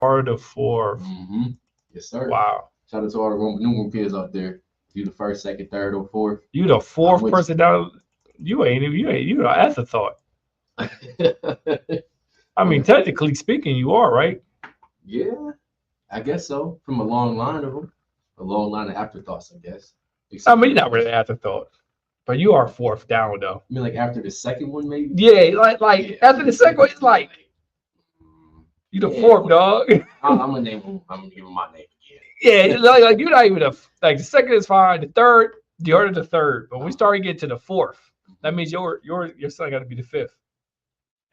Or the fourth. Mm-hmm. Yes, sir. Wow. Shout out to all the Roman numeral kids out there. You the first, second, third, or fourth. You the I'm fourth with person down. You the afterthought. you. I mean, technically speaking, you are, right? Yeah, I guess so. From a long line of them, a long line of afterthoughts, I guess. I Except for mean, the you're not first. really afterthought, but you are fourth down though. I mean, like after the second one, maybe. Yeah, like after the second one, it's like Mm, you the yeah, fourth dog. I'm gonna name him. I'm gonna give him my name Yeah, like you're not even like the second is fine. The third, you're the third. But when we start getting to the fourth, that again. means your son got to be the fifth.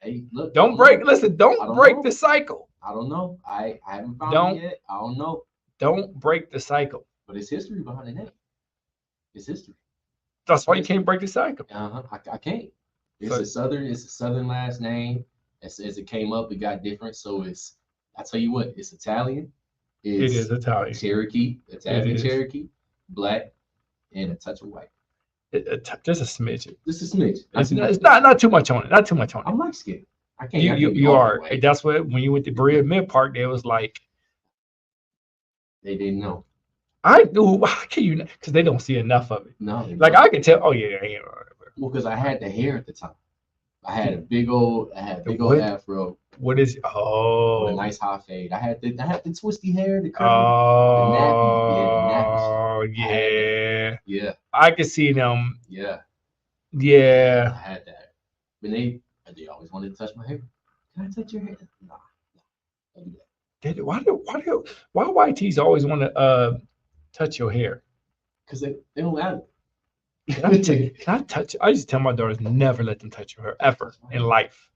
Hey, look, I Don't don't break. know. Listen, I don't don't break know. the cycle. I don't know. I haven't found it Don't yet. I don't know. don't break the cycle. But it's history behind the name. It's history. That's why you History. can't break the cycle. Uh-huh. I can't. So It's a southern last name. As it came up, it got different. So it's I tell you what, it's Italian, it is it's Italian. Cherokee, a It tad bit is Cherokee, black, and a touch of white. just a smidgen. Just a smidge. Not It's too not, much. it's not too much on it. Not too much on it. I'm light skinned. You I you can't be you all that are. white. That's what when you went to Berea Mid Park, there was like They didn't know. I do. How can you? Because they don't see enough of it. No, they Like don't. I can tell. Oh yeah, yeah. Well, because I had the hair at the time. I had a The big old what? afro What is? with a Oh, nice high fade. I had the twisty hair, the curly, the nappy, yeah, the nappy shit. oh I had that. yeah. Yeah, I can see them. yeah, I Yeah. had that. But they always wanted to touch my hair. Can I touch your hair? Nah, don't do that. Why YTs always want to touch your hair? Because they don't have Can I touch? I used to tell my daughters never let them touch your hair ever touch my in hair. life.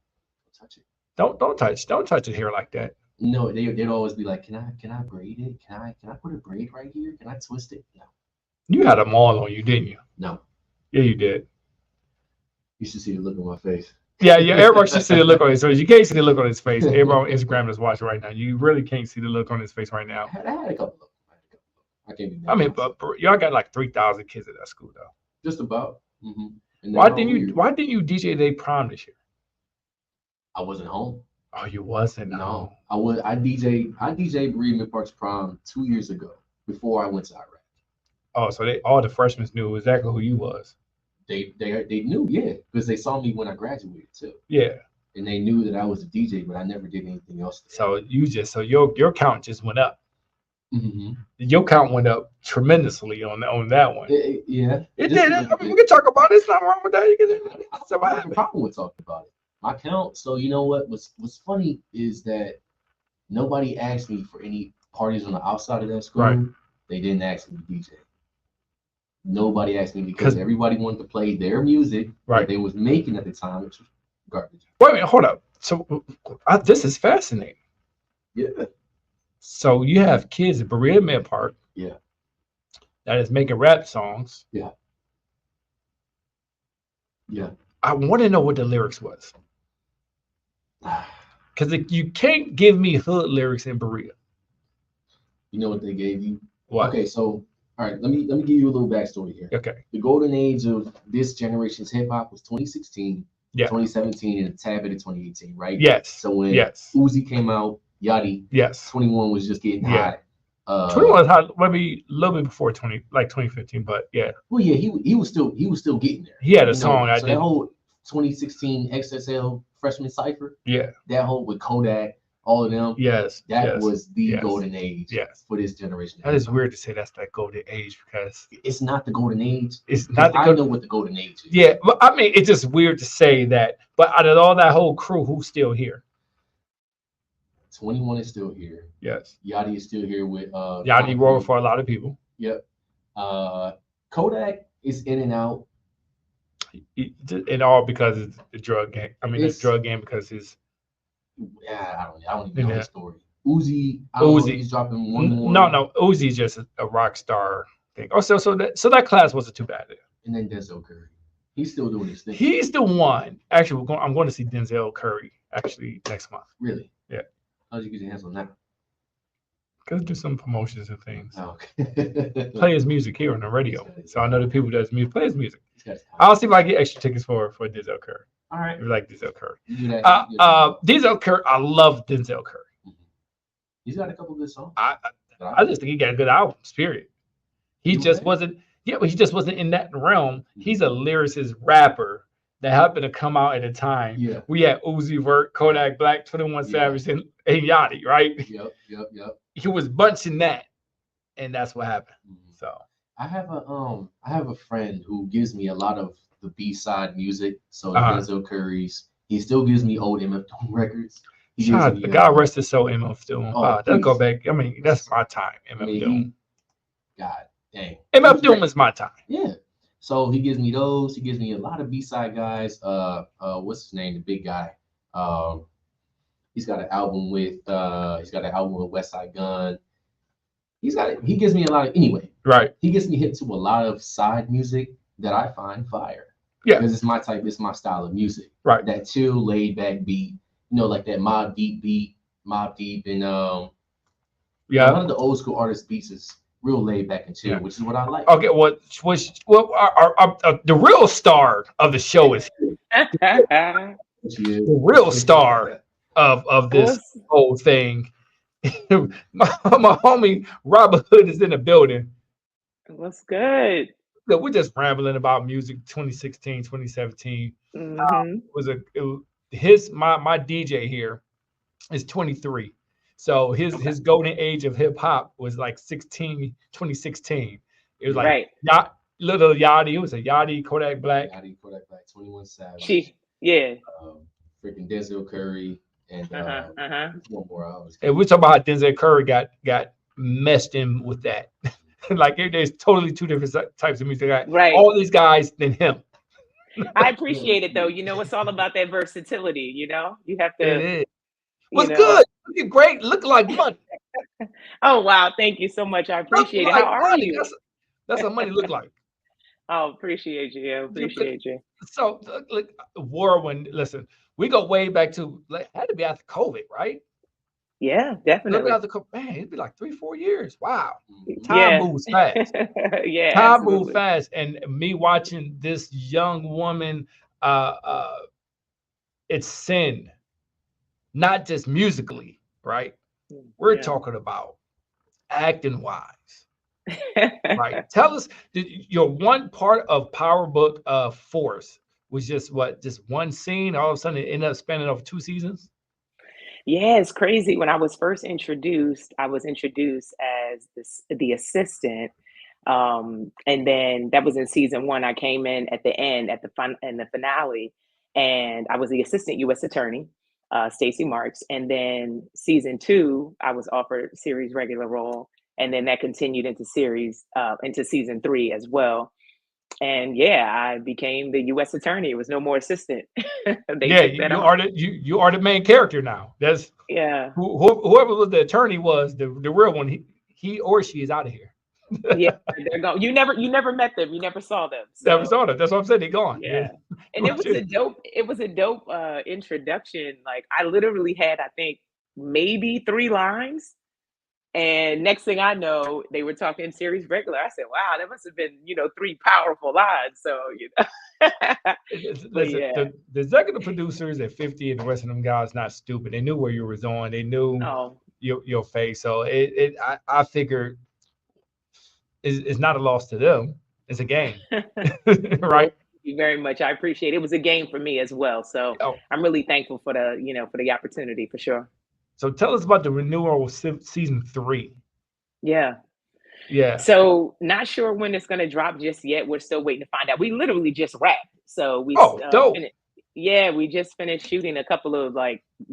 Touch it. Don't touch your hair like that. No, they'd always be like, can I braid it? Can I put a braid right here? Can I twist it? No, You had them all on you, didn't you? no. Yeah, you did. You should see the look on my face. Yeah, yeah. Everybody should see the look on his face. You can't see the look on his face. Everybody on Instagram is watching right now. You really can't see the look on his face right now. I had a couple of them. I can't be I mad mean, at myself. but y'all got like 3,000 kids at that school though. Just about. And they're all weird. Why didn't you DJ Day prom this year? I wasn't home. Oh, you wasn't. No, I DJ Bereavement Parks prom 2 years ago before I went to Iraq. Oh, so all the freshmen knew exactly who you was. They knew, yeah, because they saw me when I graduated too, Yeah. and they knew that I was a DJ, but I never did anything else. So your count just went up. Mm-hmm. Your count went up tremendously on that one. Yeah, It just did. a I little mean, we bit. can talk about it. It's not wrong with that. You can. I So don't what have a happened? problem with talking about it. My count. So you know what? What's funny is that nobody asked me for any parties on the outside of that school. Right. They didn't ask me to DJ. Nobody asked me because 'Cause- everybody wanted to play their music Right. that they was making at the time, which was garbage. Wait a minute. Hold up. So this is fascinating. Yeah. So you have kids at Berea Mid Park. Yeah. That is making rap songs. Yeah. Yeah. I want to know what the lyrics was. Because you can't give me hood lyrics in Berea. You know what they gave you? What? Okay, so all right, let me give you a little backstory here. Okay. The golden age of this generation's hip hop was 2016, Yeah. 2017, and a tad bit of 2018, right? Yes. So when Yes. Uzi came out, Yachty, Yes. 21 was just getting Yeah. hot. 21 hot, maybe a little bit before 2015, but yeah. Well, yeah, he was still getting there. He had a You know, song I so did. that whole 2016 XSL freshman cipher, Yeah. that whole with Kodak, all of them, Yes. that yes. was the yes. golden age Yes. for this generation. That is weird to say that's that golden age because It's not the golden age. it's not the I golden. know what the golden age is. Yeah, but I mean, it's just weird to say that. But out of all that whole crew, who's still here? 21 is still here. Yes. Yachty is still here with Yachty rolled for a lot of people. Yep. Kodak is in and out. And all because it's the drug game. I mean, it's It's- drug game because his Yeah, I don't even know Yeah. his story. Uzi, I don't know if Uzi. he's dropping one more. No, Uzi's just a rock star thing. Oh, so that class wasn't too bad. And then Denzel Curry. He's still doing his thing. He's the one. Actually, I'm going to see Denzel Curry actually next month. Really? Yeah. How'd you get your hands on that? Go do some promotions and things. Oh, okay. Play his music here on the radio. So I know the people that music play his music. He's got his time. I'll see if I get extra tickets for Denzel Curry. All right. If you like Denzel Curry. You do that. Denzel Curry. I love Denzel Curry. Mhm. He's got a couple good songs. I that I I like. just think he got good albums. Period. He You just okay? wasn't. Yeah, but he just wasn't in that realm. He's a lyricist rapper that happened to come out at a time. Yeah. We had Uzi Vert, Kodak Black, 21 Yeah. Savage, and Yachty, right? Yep. He was bunching that, and that's what happened. Mhm. So I have a friend who gives me a lot of the B-side music. So the uh Denzel Curry's. He still gives me old MF Doom records. He gives shout me God rest his soul, MF Doom. oh That'll go please. back. I mean, that's my time, I MF mean Doom. God dang. MF Doom is my time. Yeah. So he gives me those. He gives me a lot of B-side guys. What's his name? The big guy. Um, he's got an album with West Side Gun. He gives me a lot of anyway. Right. He gets me hit to a lot of side music that I find fire. Yeah. Because it's my type, it's my style of music. Right. That chill, laid back beat, like that Mobb Deep beat, Mobb Deep, and Yeah. a lot of the old school artist beats is real laid back and chill, which is what I like. Okay. The real star of the show is the real star of this whole thing. my homie Robert Hood is in the building. What's good? We're just rambling about music 2016, 2017. My DJ here is 23. So his golden age of hip hop was like 2016. It was like little Yachty. It was a Yachty, Kodak Black. 21 Savage. Freaking Denzel Curry and one more. And we're talking about how Denzel Curry got messed in with that. Like there's totally two different types of music. Right. All these guys than him. I appreciate it though. It's all about that versatility. You have to. It is. What's good? Looking great. Look like money. Oh wow! Thank you so much. I appreciate it. How are you? That's what money look like. Oh, appreciate you. Yeah, appreciate you. So look, whirlwind. Listen, we go way back to had to be after COVID, right? Yeah, definitely. Man, it'd be like 3-4 years. Wow, time moves fast. Yeah, time absolutely. moves fast, and me watching this young woman, it's sin, not just musically, right? We're talking about acting wise. Right. Tell us, your one part of Power Book Force was just one scene. All of a sudden, it ended up spanning over 2 seasons. Yeah, it's crazy. When I was first introduced, I was introduced as the assistant, and then that was in season 1. I came in at the end, at the finale, and I was the assistant U.S. attorney, Stacey Marks. And then season 2, I was offered series regular role, and then that continued into season 3 as well. And I became the U.S. attorney. It was no more assistant. You are the main character now. That's whoever was the attorney was the real one. He or she is out of here. They're gone. You never met them. You never saw them. Never saw them. That's what I'm saying. They're gone. Yeah. And it was a dope introduction. Like I literally had, I think, maybe 3 lines. And next thing I know, they were talking series regular. I said, wow, that must have been, 3 powerful lines. So, Listen, the executive producers at 50 and the rest of them guys not stupid. They knew where you was on. They knew your face. So I figured it's not a loss to them. It's a game. Right? Thank you very much. I appreciate it. It was a game for me as well. So I'm really thankful for the opportunity for sure. So tell us about the renewal of season 3. Yeah. So not sure when it's going to drop just yet. We're still waiting to find out. We literally just wrapped. So we we just finished shooting a couple of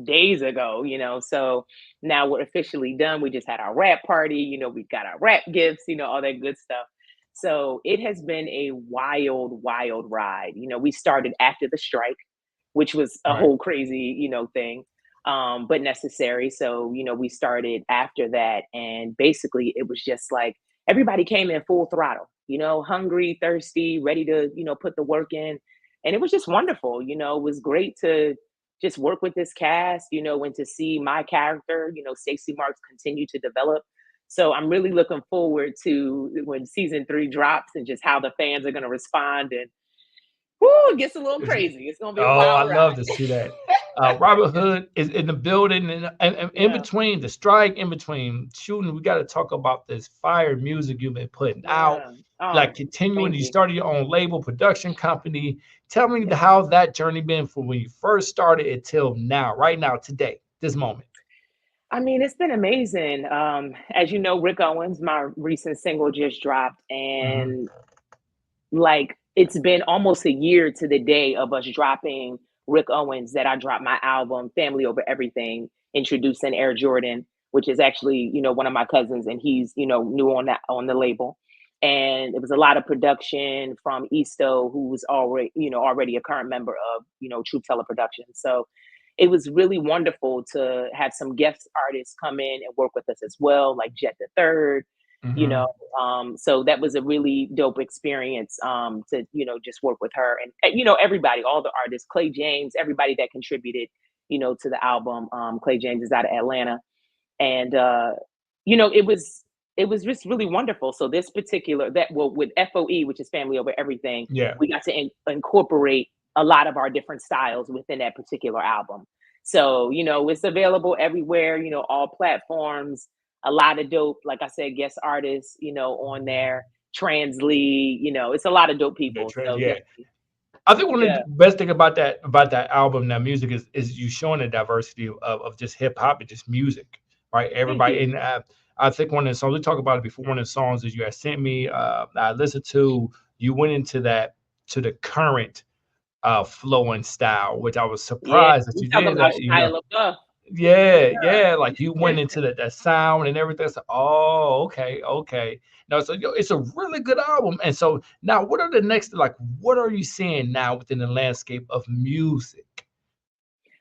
days ago, so now we're officially done. We just had our wrap party, we got our wrap gifts, all that good stuff. So it has been a wild ride. We started after the strike, which was a whole crazy, thing. But necessary. So, we started after that, and basically it was just like everybody came in full throttle, hungry, thirsty, ready to, put the work in. And it was just wonderful. It was great to just work with this cast, and to see my character, Stacey Marks, continue to develop. So I'm really looking forward to when season 3 drops and just how the fans are going to respond. And Woo, it gets a little crazy. It's gonna be a wild I ride. love to see that. Robert Hood is in the building, and in between the strike, in between shooting, we got to talk about this fire music you've been putting out, like continuing. You started your own label, production company. Tell me how that journey been from when you first started until now, right now, today, this moment. I mean, it's been amazing. As you know, Rick Owens, my recent single just dropped, and like it's been almost a year to the day of us dropping Rick Owens, that I dropped my album Family Over Everything, introducing Air Jordan, which is actually, you know, one of my cousins, and he's, you know, new on the label. And it was a lot of production from Easto, who was already a current member of, you know, True Teller Productions. So it was really wonderful to have some guest artists come in and work with us as well, like Jet the Third, you know. So that was a really dope experience, to, you know, just work with her and, you know, everybody, all the artists, Clay James, everybody that contributed, you know, to the album. Clay James is out of Atlanta, and you know, it was just really wonderful. So this particular with FOE, which is Family Over Everything, we got to incorporate a lot of our different styles within that particular album. So, you know, it's available everywhere, you know, all platforms. A lot of dope, like I said, guest artists, you know, on there. Translee, you know, it's a lot of dope people. I think one of the best thing about that album, that music, is you showing the diversity of just hip hop and just music, right? Everybody, and I think one of the songs we talked about it before, one of the songs that you had sent me, I listened to, you went into that, to the current flow and style, which I was surprised that you did that. You know? Yeah, like you went into that sound and everything. So, okay. No, so it's a really good album. And so now, what are the next? Like, what are you seeing now within the landscape of music?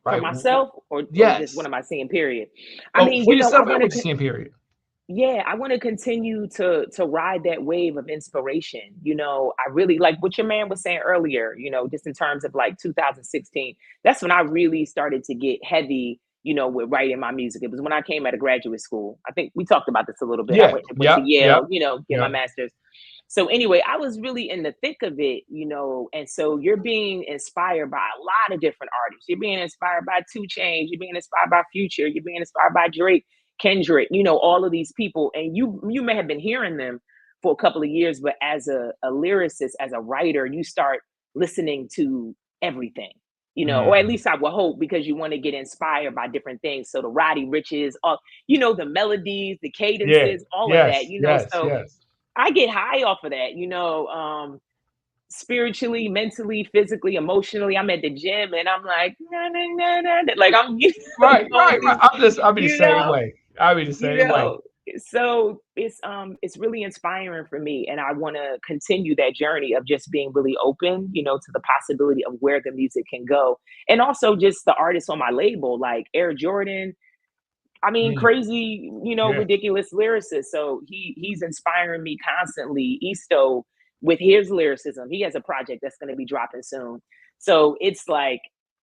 Right? For myself, or just what am I seeing? Period. I mean, for yourself, what you seeing? Period. Yeah, I want to continue to ride that wave of inspiration. You know, I really like what your man was saying earlier, you know, just in terms of like 2016. That's when I really started to get heavy, you know, with writing my music. It was when I came out of graduate school. I think we talked about this a little bit. I went to Yale, you know, get my master's. So anyway, I was really in the thick of it, you know, and so you're being inspired by a lot of different artists. You're being inspired by 2 Chainz, you're being inspired by Future, you're being inspired by Drake, Kendrick, you know, all of these people. And you may have been hearing them for a couple of years, but as a lyricist, as a writer, you start listening to everything, you know, or at least I will hope, because you want to get inspired by different things. So the Roddy Riches, you know, the melodies, the cadences, all of that, you know, I get high off of that, you know, spiritually, mentally, physically, emotionally. I'm at the gym and I'm like, nah. Like I'm right. I'll be the same way. I'll be the same way. So it's really inspiring for me, and I want to continue that journey of just being really open, you know, to the possibility of where the music can go, and also just the artists on my label, like Air Jordan. I mean, crazy, you know, ridiculous lyricist. So he's inspiring me constantly. Easto, with his lyricism, he has a project that's going to be dropping soon. So it's like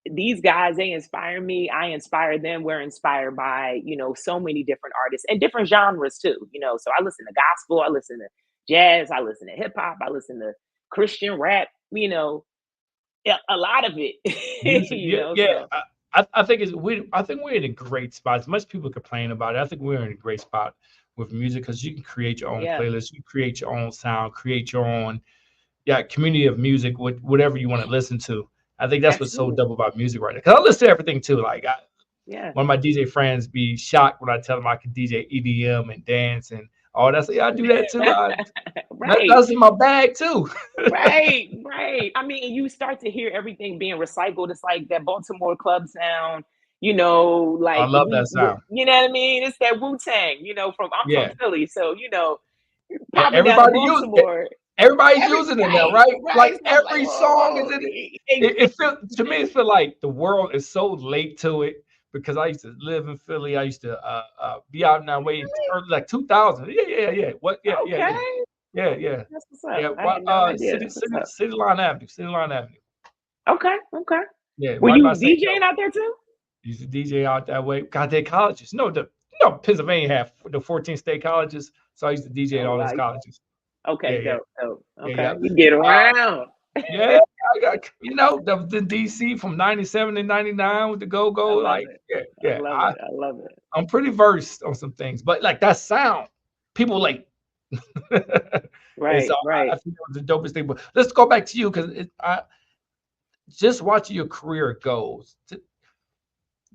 these guys, they inspire me. I inspire them. We're inspired by, you know, so many different artists and different genres too. You know, so I listen to gospel, I listen to jazz, I listen to hip hop, I listen to Christian rap. You know, a lot of it. I think we're in a great spot. As much people complain about it, I think we're in a great spot with music, because you can create your own playlist, you create your own sound, create your own community of music with whatever you want to listen to. I think that's what's so dope about music right now. Because I listen to everything too. Like one of my DJ friends be shocked when I tell them I can DJ EDM and dance and all that. So I do that too. That's in my bag too. right. I mean, you start to hear everything being recycled. It's like that Baltimore club sound, you know, like I love that sound. You know what I mean? It's that Wu-Tang, you know, from Philly. So, you know, everybody's using it now, right? Like every song is in it. It feels, to me, it feels like the world is so late to it, because I used to live in Philly. I used to be out in that way early, like 2000. Yeah. What? Yeah. That's what's up. City Line Avenue. Okay. Yeah. Were you DJing out there too? Used to DJ out that way. Got their colleges. No, Pennsylvania had the 14 state colleges, so I used to DJ at all those colleges. Okay, dope. Okay, you get around. I got, the DC from 97 to 99 with the go-go. Like, I love it. I'm pretty versed on some things, but like that sound, people like. Right, so right. I think that was the dopest thing. But let's go back to you, because I just watching your career goes.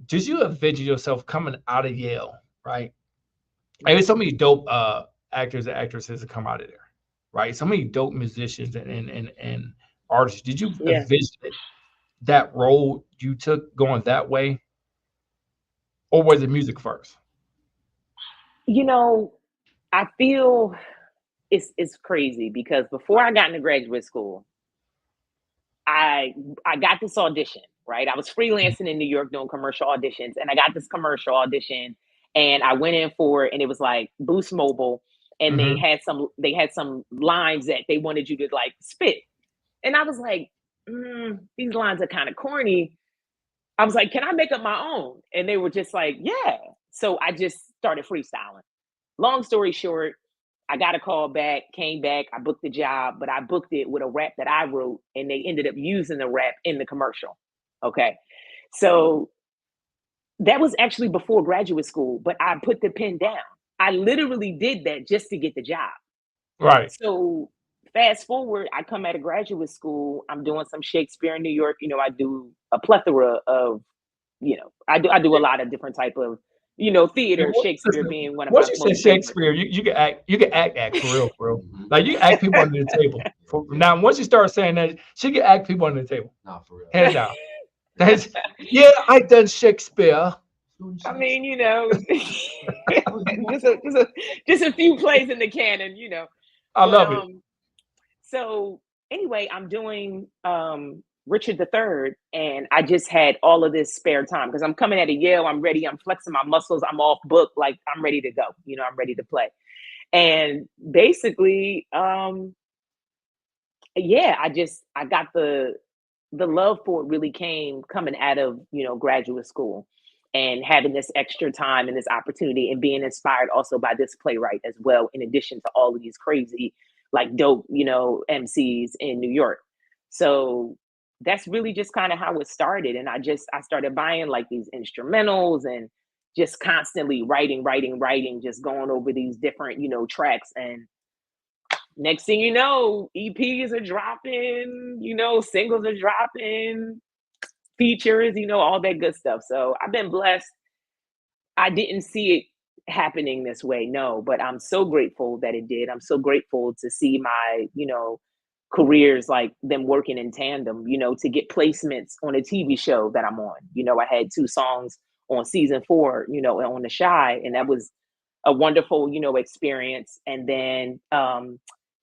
Did you envision yourself coming out of Yale, right? And there's so many dope actors and actresses that come out of there, right? So many dope musicians and artists. Did you envision that role you took going that way, or was it music first? I feel it's crazy because before I got into graduate school, I got this audition, right? I was freelancing in New York doing commercial auditions, and I got this commercial audition, and I went in for it, and it was like Boost Mobile, and they had some lines that they wanted you to like spit, and I was like, these lines are kind of corny. I was like, can I make up my own? And they were just like, yeah. So I just started freestyling. Long story short, I got a call back, came back, I booked the job, but I booked it with a rap that I wrote, and they ended up using the rap in the commercial. Okay. So that was actually before graduate school, but I put the pen down. I literally did that just to get the job. Right. So fast forward, I come out of graduate school, I'm doing some Shakespeare in New York. I do a plethora of, I do a lot of different type of theater, Shakespeare being one of my most favorite. Shakespeare, you can act for real, for real. Like you act people under the table. Now, once you start saying that, she can act people under the table. Nah, for real. Hands down. I done Shakespeare. I mean, just a few plays in the canon, I love it. So anyway, I'm doing Richard III, and I just had all of this spare time because I'm coming out of Yale. I'm ready. I'm flexing my muscles. I'm off book. Like I'm ready to go. I'm ready to play. And basically, I got the love for it really came coming out of, graduate school and having this extra time and this opportunity and being inspired also by this playwright as well, in addition to all of these crazy, like dope, MCs in New York. So that's really just kind of how it started. And I started buying like these instrumentals and just constantly writing, just going over these different, tracks. And next thing you know, EPs are dropping, singles are dropping, features, all that good stuff. So I've been blessed. I didn't see it happening this way, no, but I'm so grateful that it did. I'm so grateful to see my, careers, like them working in tandem, to get placements on a TV show that I'm on. I had 2 songs on season 4, on The Chi, and that was a wonderful, experience. And then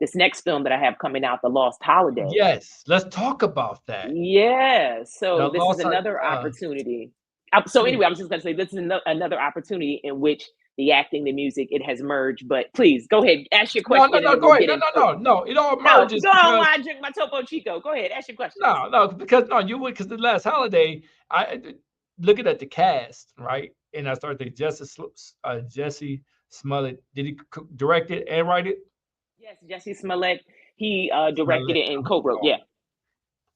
this next film that I have coming out, The Lost Holiday. Yes, let's talk about that. Yeah, so this is another opportunity. So anyway, I'm just going to say this is another opportunity in which the acting, the music, it has merged. But please go ahead, ask your question. No, go ahead. No. It all merges. Go on while I drink my Topo Chico. Go ahead, ask your question. Because the Last Holiday, I looking at the cast, right, and I started thinking Jesse Smollett. Did he direct it and write it? Yes, Jesse Smollett. He directed it and co-wrote. Yeah.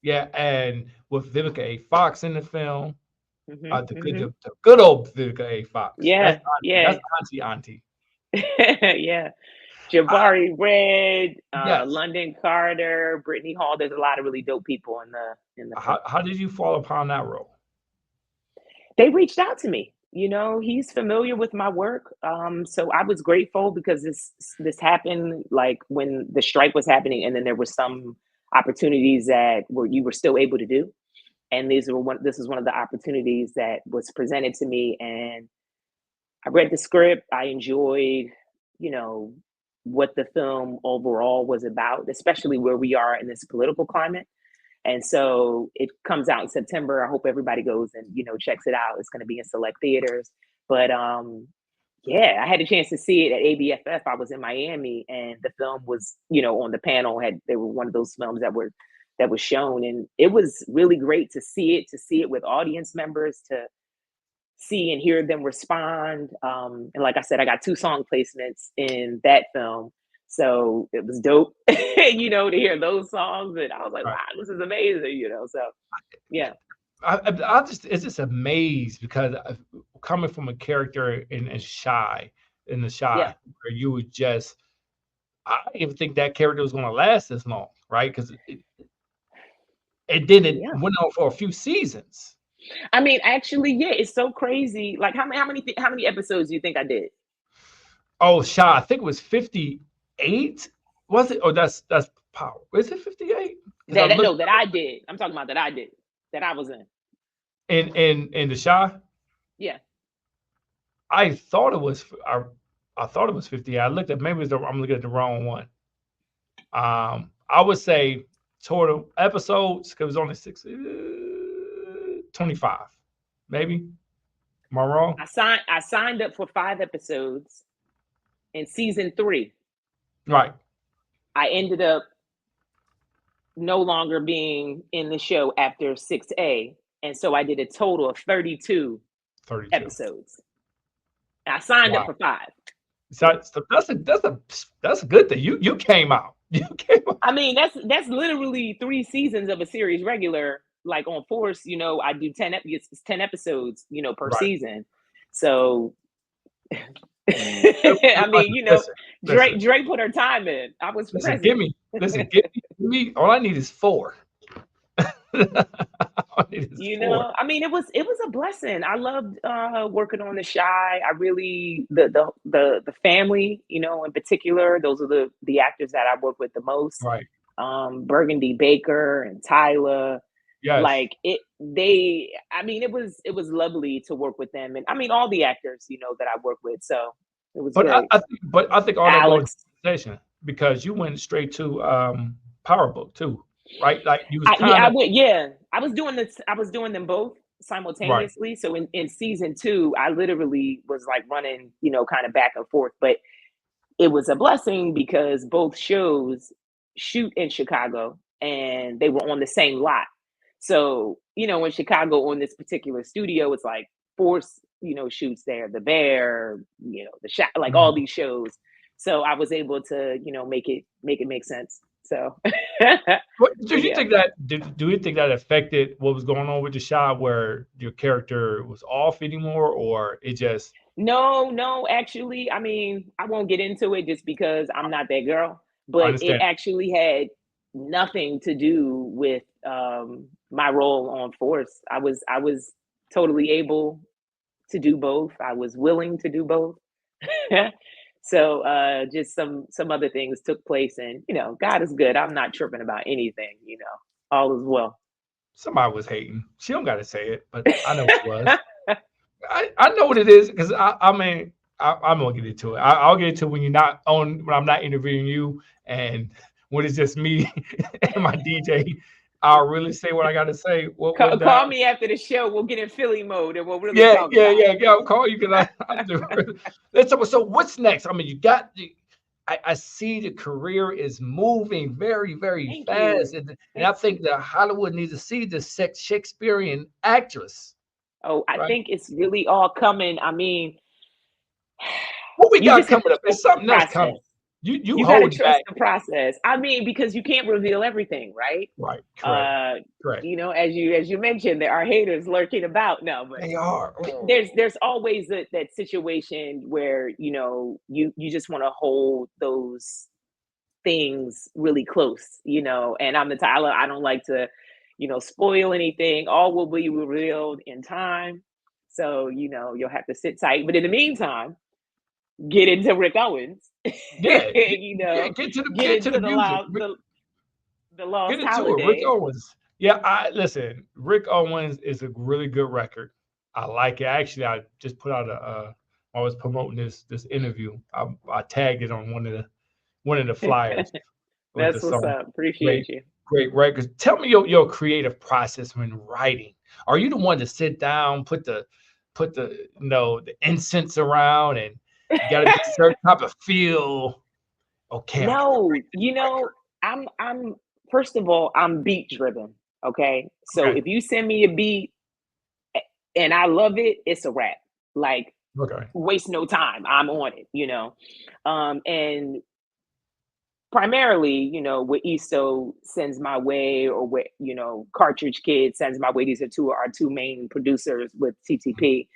Yeah, and with Vivica A. Fox in the film. The good old Vivica A. Fox. Yeah, that's auntie. Yeah. Jabari Red, London Carter, Brittany Hall. There's a lot of really dope people in the How did you fall upon that role? They reached out to me. He's familiar with my work. So I was grateful because this happened like when the strike was happening, and then there were some opportunities that you were still able to do. And this is one of the opportunities that was presented to me. And I read the script. I enjoyed, what the film overall was about, especially where we are in this political climate. And so it comes out in September. I hope everybody goes and, checks it out. It's going to be in select theaters. But I had a chance to see it at ABFF. I was in Miami, and the film was, on the panel. They were one of those films that was shown, and it was really great to see it with audience members, to see and hear them respond. And like I said, I got 2 song placements in that film. So it was dope, you know, to hear those songs. And I was like, wow, this is amazing, you know. So yeah. It's just amazed because coming from a character in the Shy, where you would just, I didn't even think that character was going to last this long, right? Because it went on for a few seasons. I mean, actually, yeah, it's so crazy. Like, how many episodes do you think I did? Oh, Shy, I think it was 58. Was it? Oh, that's Power. Is it 58? That I did. I'm talking about that I did. That I was in. In the Shy? Yeah. I thought it was 50. I looked at, maybe I'm looking at the wrong one. I would say total episodes, because it was only 25, maybe. Am I wrong? I signed up for 5 episodes in season 3. Right. I ended up no longer being in the show after 6A, and so I did a total of 32 episodes. I signed up for 5. So that's a good thing. You came out. I mean, that's literally 3 seasons of a series regular. Like on Force, you know, I do 10 episodes, you know, per season. So I mean, you know, Drake put her time in. I was present. Give me. All I need is 4. You know, I mean, it was a blessing. I loved working on The Shy. I really the family, you know, in particular, those are the actors that I work with the most. Right. Burgundy Baker and Tyler. Yes. Like I mean, it was lovely to work with them, and I mean all the actors, you know, that I work with. So it was great. I think all that goes conversation, because you went straight to Power Book too, right? Like you was I was doing them both simultaneously. Right. So in season 2, I literally was like running, you know, kind of back and forth, but it was a blessing because both shows shoot in Chicago and they were on the same lot. So, you know, in Chicago on this particular studio, it's like Force, you know, shoots there, The Bear, you know, The Shot, like all these shows. So I was able to, you know, make it make sense. So do you think that affected what was going on with The Shy, where your character was off anymore, or it just No, actually, I mean, I won't get into it just because I'm not that girl, but it actually had nothing to do with my role on Force. I was totally able to do both. I was willing to do both. So just some other things took place, and you know, God is good. I'm not tripping about anything, you know. All is well. Somebody was hating. She don't gotta say it, but I know it was. I know what it is, because I mean, I'm gonna get into it. I'll get into it when I'm not interviewing you, and when it's just me and my DJ. I'll really say what I gotta say. Call me after the show. We'll get in Philly mode and we'll really talk about it. Yeah. I'll call you because I do. So what's next? I mean, you got I see the career is moving very, very fast, and I think that Hollywood needs to see this Shakespearean actress. Oh, I think it's really all coming. I mean, what we got coming up? There's something else coming. You gotta trust the process. I mean, because you can't reveal everything, right? Right. Correct. You know, as you mentioned, there are haters lurking about. No, but they are. There's always that situation where, you know, you just want to hold those things really close, you know. And I'm the Tyler. I don't like to, you know, spoil anything. All will be revealed in time. So, you know, you'll have to sit tight. But in the meantime, get into Rick Owens. Yeah, you know, get to the music. The Lost Get into Holiday. it. Rick Owens. Yeah, listen. Rick Owens is a really good record. I like it. Actually, I just put out I was promoting this interview. I tagged it on one of the flyers. That's what's up. Appreciate you. Great records. Tell me your creative process when writing. Are you the one to sit down, put the the incense around, and you got to get a certain type of feel? Okay. No, you know, I'm first of all, I'm beat driven. Okay. So if you send me a beat and I love it, it's a wrap. Like, waste no time. I'm on it, you know. And primarily, you know, what ESO sends my way, or what, you know, Cartridge Kid sends my way. These are our two main producers with TTP.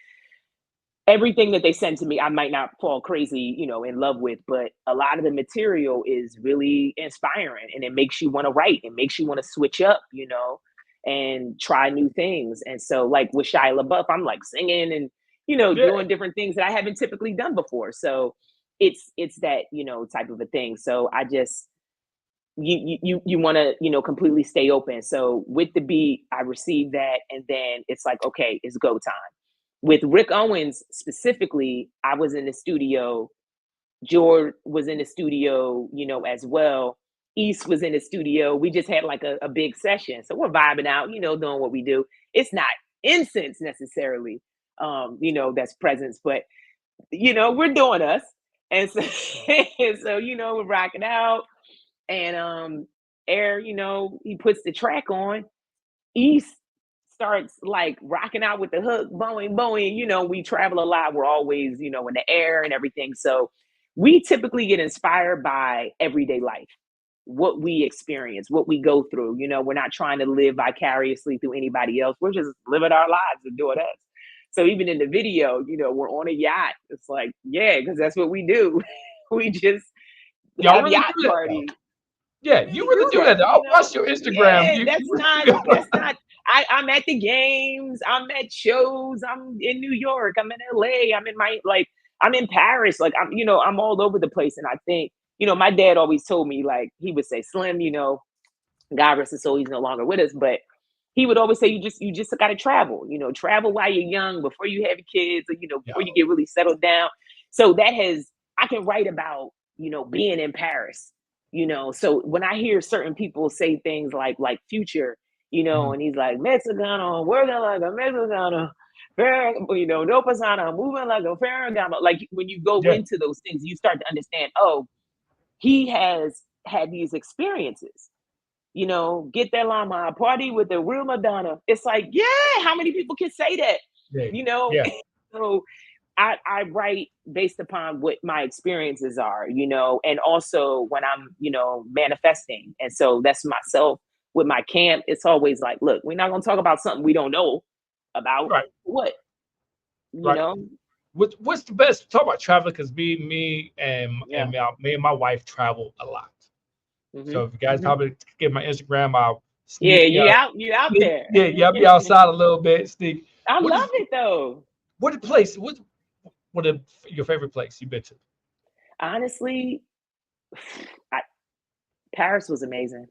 Everything that they send to me, I might not fall crazy, you know, in love with, but a lot of the material is really inspiring, and it makes you want to write. It makes you want to switch up, you know, and try new things. And so, like with Shia LaBeouf, I'm like singing and, you know, doing different things that I haven't typically done before. So it's that, you know, type of a thing. So I just, you want to, you know, completely stay open. So with the beat, I received that, and then it's like, okay, it's go time. With Rick Owens specifically, I was in the studio. George was in the studio, you know, as well. East was in the studio. We just had like a big session. So we're vibing out, you know, doing what we do. It's not incense necessarily, you know, that's presence, but, you know, we're doing us. And so, so, you know, we're rocking out. And Air, you know, he puts the track on. East starts like rocking out with the hook, boing. You know, we travel a lot. We're always, you know, in the air and everything. So we typically get inspired by everyday life, what we experience, what we go through. You know, we're not trying to live vicariously through anybody else. We're just living our lives and doing us. So even in the video, you know, we're on a yacht. It's like, yeah, because that's what we do. We just have really yacht parties. Yeah, you really do that. I'll watch your Instagram. Yeah, that's not. I'm at the games. I'm at shows. I'm in New York. I'm in LA. I'm in Paris. Like, I'm, you know, I'm all over the place. And I think, you know, my dad always told me, like, he would say, Slim, you know, God rest his soul, he's no longer with us, but he would always say, you just got to travel, you know, travel while you're young, before you have kids, or, you know, before you get really settled down. So I can write about, you know, being in Paris. You know, so when I hear certain people say things like Future, you know, and he's like, Mexicano, working like a Mexicano, you know, no pasano, moving like a Ferragamo. Like when you go into those things, you start to understand, oh, he has had these experiences. You know, get that llama, party with the real Madonna. It's like, yeah, how many people can say that? You know, so I write based upon what my experiences are, you know, and also when I'm, you know, manifesting. And so that's myself with my camp. It's always like, look, we're not going to talk about something we don't know about. Right. What? You know? What's the best? Talk about traveling, because me and my wife travel a lot. So if you guys probably get my Instagram, I'll sneak, you out there. Yeah, I'll be outside a little bit. Sneak. I love it though. What place? What your favorite place you've been to? Honestly, Paris was amazing.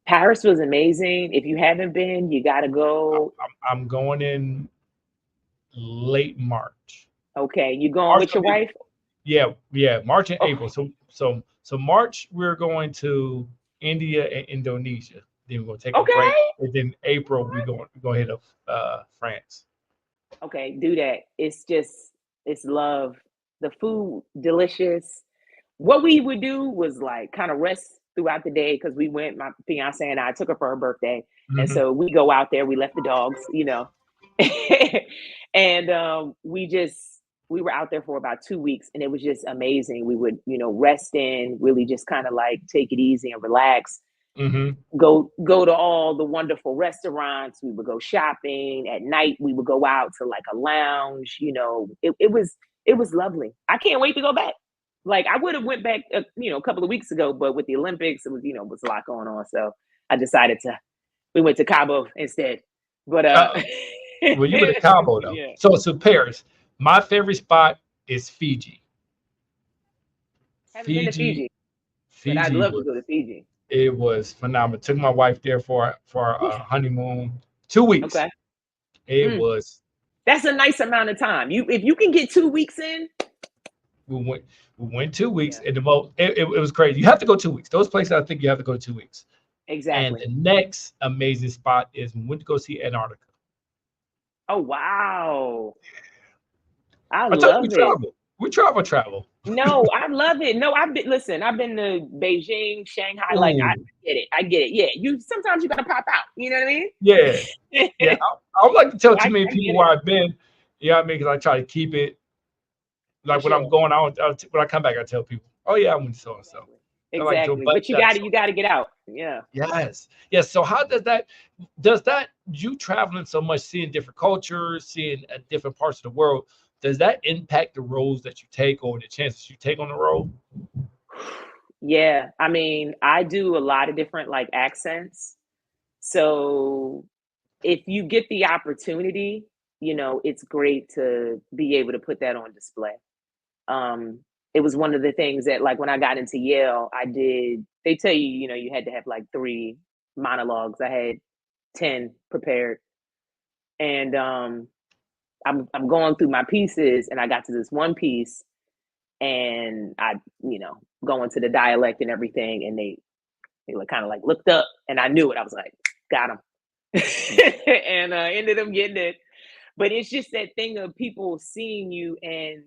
Paris was amazing. If you haven't been, you got to go. I'm going in late March. Okay, you going with your wife? Yeah, March and April. So March we're going to India and Indonesia. Then we're gonna take a break, and then April we're going to hit up France. Okay, do that. It's love. The food, delicious. What we would do was like kind of rest throughout the day, because we went, my fiance and I took her for her birthday. And so we go out there, we left the dogs, you know, and we were out there for about 2 weeks, and it was just amazing. We would, you know, rest in, really just kind of like take it easy and relax. Go to all the wonderful restaurants. We would go shopping at night. We would go out to like a lounge. You know, it was lovely. I can't wait to go back. Like I would have went back, you know, a couple of weeks ago, but with the Olympics, it was, you know, was a lot going on. So I decided we went to Cabo instead. But well, you went to Cabo though. Yeah. So Paris. My favorite spot is Fiji. Haven't been to Fiji. But I'd love to go to Fiji. It was phenomenal. Took my wife there for a honeymoon. 2 weeks. Okay. It was. That's a nice amount of time. If you can get 2 weeks in. We went 2 weeks. Yeah. It was crazy. You have to go 2 weeks. Those places, I think you have to go 2 weeks. Exactly. And the next amazing spot is we went to go see Antarctica. Oh wow. I love it. We travel. No, I love it. No, I've been to Beijing, Shanghai. Ooh. Like I get it. Yeah. Sometimes you gotta pop out. You know what I mean? Yeah. Yeah. I would like to tell too many people where I've been. You know what I mean? Because I try to keep it like when I'm going out, when I come back, I tell people Oh yeah, I went so and so. Exactly. Like but you gotta get out. Yeah. Yes. So how does that you traveling so much, seeing different cultures, seeing different parts of the world, does that impact the roles that you take or the chances you take on the road? Yeah. I mean, I do a lot of different like accents. So if you get the opportunity, it's great to be able to put that on display. It was one of the things that, like, when I got into Yale, they tell you, you had to have like 3 monologues. I had 10 prepared. And I'm going through my pieces, and I got to this one piece, and I, go into the dialect and everything, and they kind of like looked up, and I knew it. I was like, got him. And ended up getting it. But it's just that thing of people seeing you and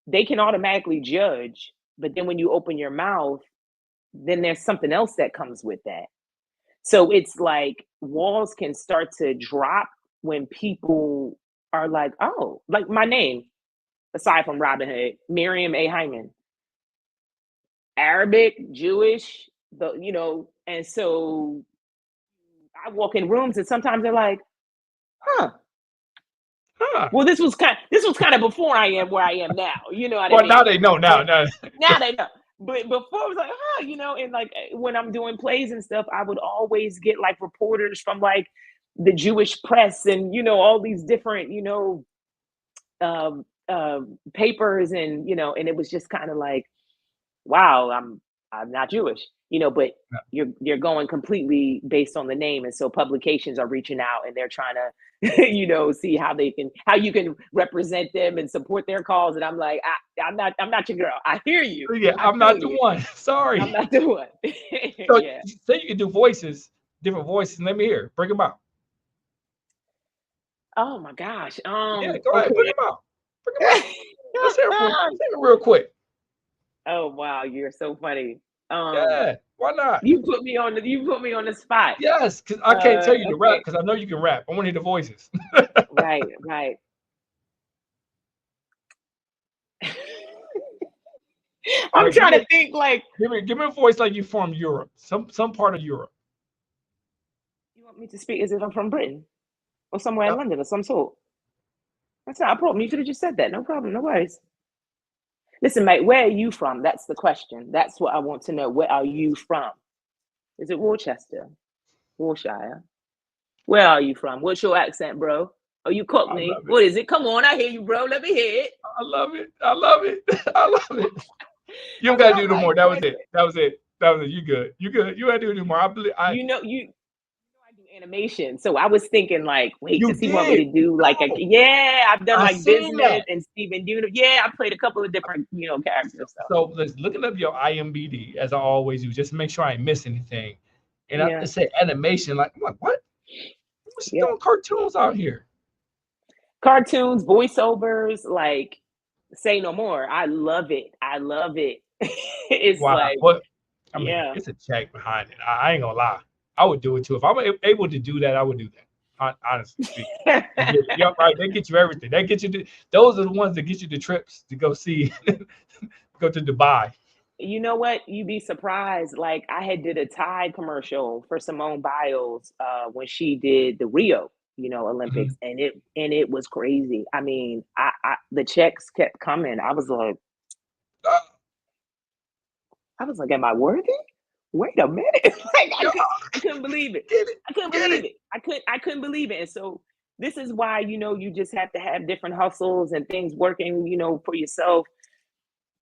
they can automatically judge. But then when you open your mouth, then there's something else that comes with that. So it's like walls can start to drop when people are like, oh, like my name, aside from Robin Hood, Miriam A. Hyman, Arabic, Jewish, and so I walk in rooms and sometimes they're like, huh. Well, this was kind of before I am where I am now. You know what I mean? Now they know. Now they know. But before it was like, and like when I'm doing plays and stuff, I would always get like reporters from like the Jewish press and all these different papers and and it was just kind of like, wow, I'm not Jewish, but you're going completely based on the name, and so publications are reaching out and they're trying to see how you can represent them and support their cause. And I'm like, I'm not your girl. I hear you. Yeah, I'm not the one. Sorry, I'm not the one. So say you can do voices, different voices. Let me hear. Bring them out. Oh my gosh. Yeah, go ahead. Bring them out. Let's hear it real quick. Oh wow, you're so funny. Yeah, why not? You put me on the spot. Yes, because I can't tell you to rap because I know you can rap. I want to hear the voices. Right. I'm trying to think like. Give me a voice like you from Europe, some part of Europe. You want me to speak as if I'm from Britain or somewhere in London or some sort? That's not a problem. You could have just said that. No problem. No worries. Listen, mate, where are you from? That's the question. That's what I want to know. Where are you from? Is it Worcester? Warshire? Where are you from? What's your accent, bro? Are you Cockney? What is it? Come on, I hear you, bro. Let me hear it. I love it. I love it. You don't gotta do no more. That was it. You good. You gotta do no more. I believe. I do animation, so I was thinking like, wait, does he want me to do like I've done like business and Steven Universe. Yeah, I played a couple of different characters. So let's looking up your IMDb as I always do, just to make sure I ain't miss anything. And I say animation, like I'm like, what? What's doing cartoons out here? Cartoons, voiceovers, like Say No More. I love it. It's like what? I mean, it's a check behind it. I ain't gonna lie. I would do it too. If I'm able to do that, I would do that. Honestly speaking. Yeah, right. They get you everything. They get you. Those are the ones that get you the trips to go see, go to Dubai. You know what? You'd be surprised. Like I had did a Tide commercial for Simone Biles when she did the Rio, Olympics, and it was crazy. I mean, I the checks kept coming. I was like, am I worthy? Wait a minute. Like, I couldn't believe it. I couldn't believe it. And so this is why, you just have to have different hustles and things working, for yourself.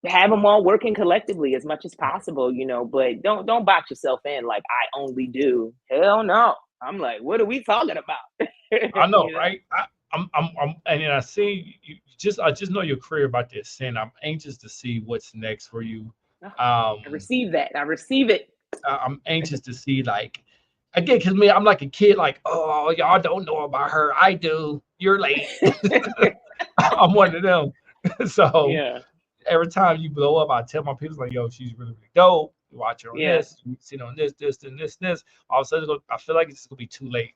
Have them all working collectively as much as possible, but don't box yourself in like I only do. Hell no. I'm like, what are we talking about? I know, right? I'm and I see you I just know your career about to ascend. I'm anxious to see what's next for you. I receive that. I receive it. I'm anxious to see, like, again, because I'm like a kid, like, oh, y'all don't know about her. I do. You're late. I'm one of them. So every time you blow up, I tell my people, like, yo, she's really, really dope. You watch her on this, you see on this, and this. All of a sudden, I feel like it's gonna be too late,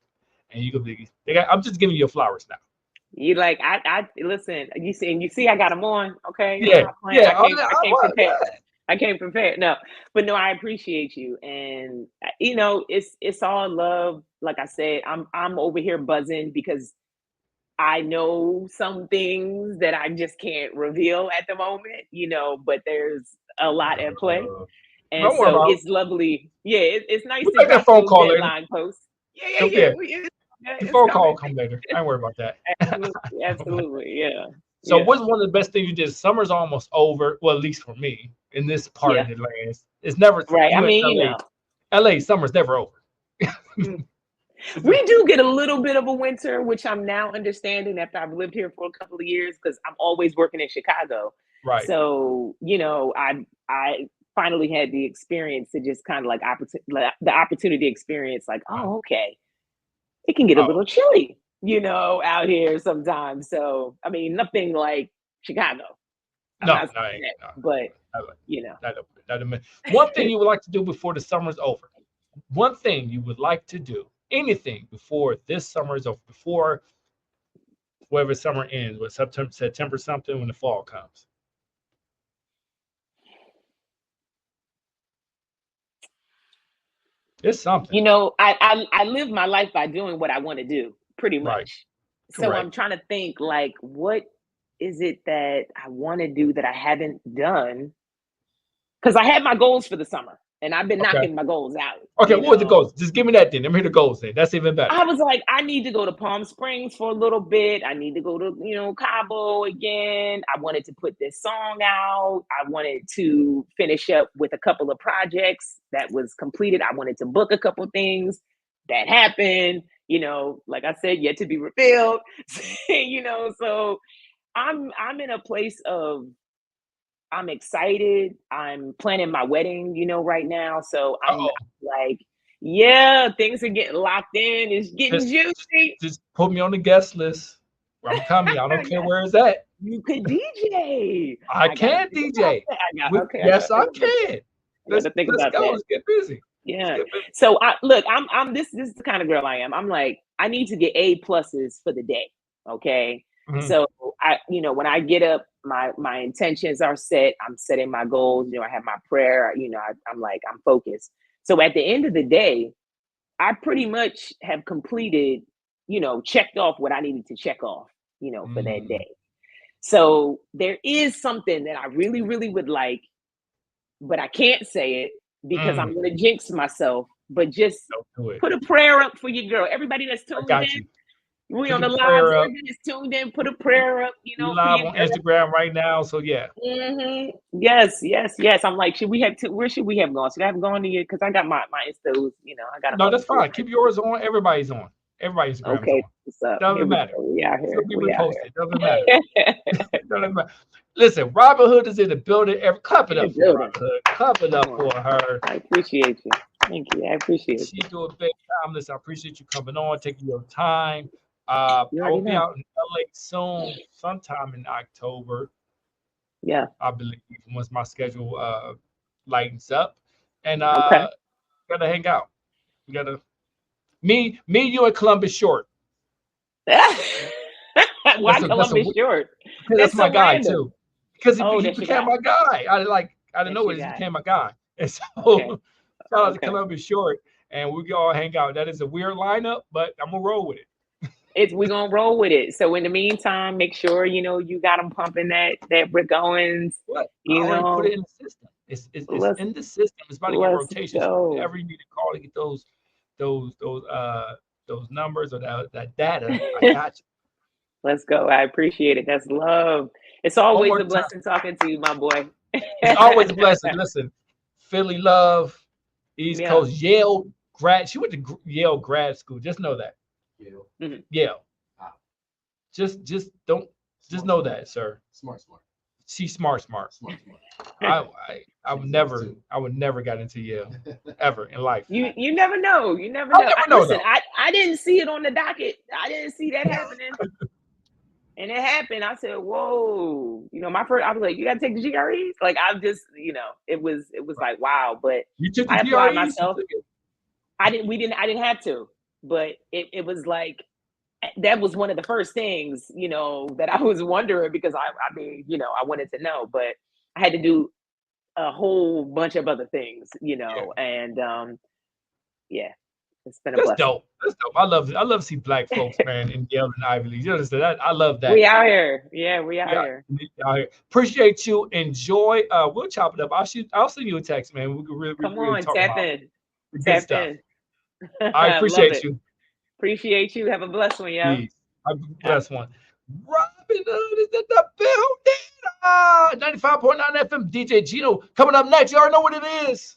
and you're gonna be. I'm just giving you your flowers now. You like, I listen. You see, I got them on. Okay. Yeah. I I came prepared. No, but no, I appreciate you. And it's all love. Like I said, I'm over here buzzing because I know some things that I just can't reveal at the moment, but there's a lot at play. And so it's lovely. Yeah, it's nice to make that phone call deadline posts. Yeah. The phone call come later. I ain't worried about that. Absolutely. Yeah. So what's one of the best things you did? Summer's almost over. Well, at least for me in this part of the land. It's never right. I mean, LA summer's never over. We do get a little bit of a winter, which I'm now understanding after I've lived here for a couple of years because I'm always working in Chicago. Right. So, I finally had the experience to just kind of like the opportunity experience, like, oh, okay, it can get a little chilly, out here sometimes. So, I mean, nothing like Chicago. No. But, one thing you would like to do before the summer's over. One thing you would like to do. Anything before this summer is over, before whatever summer ends, with September something, when the fall comes. It's something. I live my life by doing what I want to do, pretty much. Right. So I'm trying to think, like, what is it that I want to do that I haven't done? Because I had my goals for the summer. And I've been knocking my goals out. Okay, what were the goals? Just give me that then. Let me hear the goals then. That's even better. I was like, I need to go to Palm Springs for a little bit. I need to go to, Cabo again. I wanted to put this song out. I wanted to finish up with a couple of projects that was completed. I wanted to book a couple things that happened, like I said, yet to be revealed. So I'm in a place of, I'm excited. I'm planning my wedding, right now. So I'm like, things are getting locked in. It's getting juicy. Just put me on the guest list. I'm coming. I don't care where it's at. You could DJ. I can DJ. Yes, I can. Let's go. Let's get busy. Yeah. So I'm this is the kind of girl I am. I'm like, I need to get A+ for the day. Okay. Mm-hmm. So when I get up, my intentions are set. I'm setting my goals. I have my prayer. I'm focused. So at the end of the day, I pretty much have completed, checked off what I needed to check off, for that day. So there is something that I really, really would like, but I can't say it because I'm going to jinx myself. But just put a prayer up for your girl. Everybody that's tuned in. We on the live. Just tuned in. Put a prayer up. We live on Instagram right now. So yeah. Mm-hmm. Yes. I'm like, should we have? Where should we have gone? Should I have gone to you? Because I got my Instas. I got. No, that's fine. Keep yours on. Everybody's on. Everybody's Instagram. Okay. What's up? Doesn't matter. Doesn't matter. Listen, Robin Hood is in the building. Clap it up for Robin Hood. Clap it up for her. I appreciate you. Thank you. I appreciate it. She's doing big time. Listen, I appreciate you coming on, taking your time. I will be out in LA soon, sometime in October. Yeah, I believe once my schedule lightens up, and gotta hang out. We gotta me, you, and Columbus Short. Why Columbus Short? Because that's my guy too. Because he became my guy. I didn't know he became my guy, and so shout out to Columbus Short, and we all hang out. That is a weird lineup, but I'm gonna roll with it. We're gonna roll with it. So in the meantime, make sure you got them pumping that Rick Owens. What? Put it in the system. It's in the system. It's about to get rotation. So whenever you need to call to get those numbers or that data, I got you. Let's go. I appreciate it. That's love. It's always a blessing talking to you, my boy. It's always a blessing. Listen, Philly love, East Coast, Yale grad. She went to Yale grad school. Just know that. Yale. Just know that, sir. Smart. She's smart. I would never got into Yale ever in life. You never know. You never know. Listen, I didn't see it on the docket. I didn't see that happening. And it happened. I said, whoa. My first, I was like, you gotta take the GREs? Like I just, it was like wow. But you took the I applied GREs? Myself. I didn't have to, but it was like that was one of the first things, that I was wondering because I wanted to know, but I had to do a whole bunch of other things, and yeah, it's been a blessing. Dope. That's dope. I love to see Black folks, man, in Yale and Ivy League. You understand that? I love that. We out here. Yeah, we out here. Appreciate you. Enjoy. We'll chop it up. I'll send you a text, man. We can really talk tap about in. Good stuff. I appreciate you. Appreciate you. Have a blessed one, yo. Please. Have a blessed one. Robin Hood is in the building. 95.9 FM. DJ Gino coming up next. You already know what it is.